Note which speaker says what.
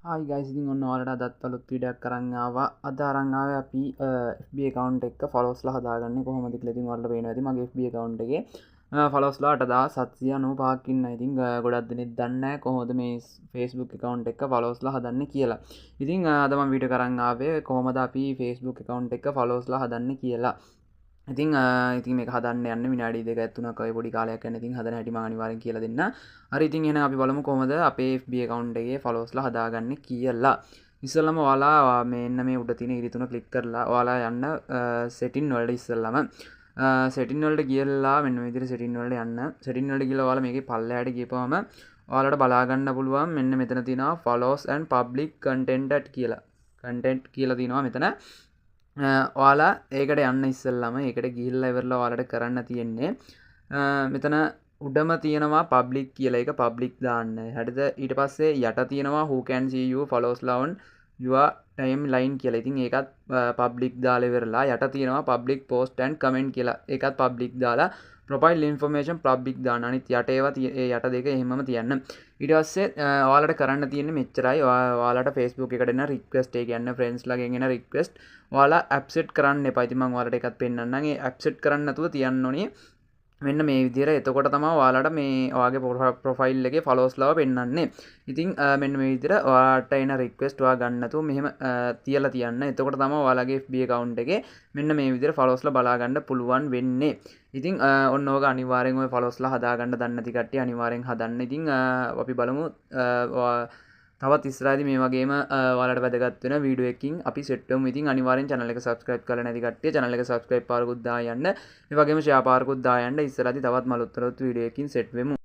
Speaker 1: Hi guys, ඉතින් ඔන්න ඔයාලට අදත් අලුත් වීඩියෝයක් අරන් ආවා. අද අරන් ආවේ අපි FB account එක followsලා හදාගන්නේ කොහොමද කියලා. ඉතින් ඔයාලට පේනවා ඇති මගේ FB account එකේ followsලා 8795ක් ඉන්නවා. ඉතින් ගොඩක් දෙනෙක් දන්නේ නැහැ කොහොමද මේ Facebook account එක followsලා හදන්නේ කියලා. ඉතින් අද මම වීඩියෝ කරන් ආවේ කොහොමද අපි Facebook account එක followsලා හදන්නේ කියලා. ඉතින් මේක හදන්න යන්න විනාඩි 2ක් 3ක් වගේ පොඩි කාලයක් යන ඉතින් හදන හැටි මම අනිවාර්යෙන් කියලා දෙන්න. හරි ඉතින් එහෙනම් අපි බලමු කොහොමද අපේ FB account එකේ followsලා හදාගන්නේ කියලා. ඉස්සෙල්ලාම ඔයාලා මෙන්න මේ උඩ තියෙන ඉරි තුන ක්ලික් කරලා ඔයාලා යන්න setting වලට ඉස්සෙල්ලාම setting වලට ගියලා මෙන්න මේ විදිහට setting වලට යන්න. setting වලට ගිහලා ඔයාලා මේකේ පල්ලෙහාට ගියපුවම ඔයාලට බලා ගන්න පුළුවන් මෙන්න මෙතන තියෙනවා follows and public content කියලා. content කියලා තියෙනවා මෙතන. ඔයාලා ඒකට යන්න ඉස්සෙල්ලාම ඒකට ගිහිල්ලා ඉවරලා ඔයාලට කරන්න තියෙන්නේ මෙතන උඩම තියෙනවා public කියලා එක public දාන්න. හරිද? ඊට පස්සේ යට තියෙනවා who can see you follows on your timeline කියලා. ඉතින් ඒකත් public දාලා ඉවරලා යට තියෙනවා public post and comment කියලා. ඒකත් public දාලා profile information public දාන්න. අනිත් යට ඒවා ඒ යට දෙක එහෙමම තියන්න. ඊට පස්සේ ඔයාලට කරන්න තියෙන්නේ මෙච්චරයි. ඔයාලට Facebook එකට එන request ඒ කියන්නේ friends ලාගෙන් එන request ඔයාලා accept කරන්න එපා. ඉතින් මම ඔයාලට එකක් පෙන්නන්නම්. ඒ accept කරන්න නැතුව තියන්න ඕනේ මෙන්න මේ විදිහට. එතකොට තමයි ඔයාලට මේ ඔයාගේ ප්‍රොෆයිල් එකේ followers ලව පෙන්වන්නේ. ඉතින් මෙන්න මේ විදිහට ඔයාලට එන request ඔයා ගන්න නැතුව මෙහෙම තියලා තියන්න. එතකොට තමයි ඔයාලගේ FB account එකේ මෙන්න මේ විදිහට followers ලා බලා ගන්න පුළුවන් වෙන්නේ. ඉතින් ඔන්න ඕක අනිවාර්යෙන් ඔය followers ලා හදා ගන්න දන්නේ නැති කට්ටිය අනිවාර්යෙන් හදන්න. ඉතින් අපි බලමු තවත් ඉස්සරහදී මේ වගේම ඔයාලට වැදගත් වෙන වීඩියෝ එකකින් අපි සෙට් වෙමු. ඉතින් අනිවාර්යෙන් channel එක subscribe කරලා නැති කට්ටිය channel එක subscribe පාරකුත් දාලා යන්න. ඒ වගේම share පාරකුත් දාලා යන්න. ඉස්සරහදී තවත් මලුත්තර වීඩියෝ එකකින් සෙට් වෙමු.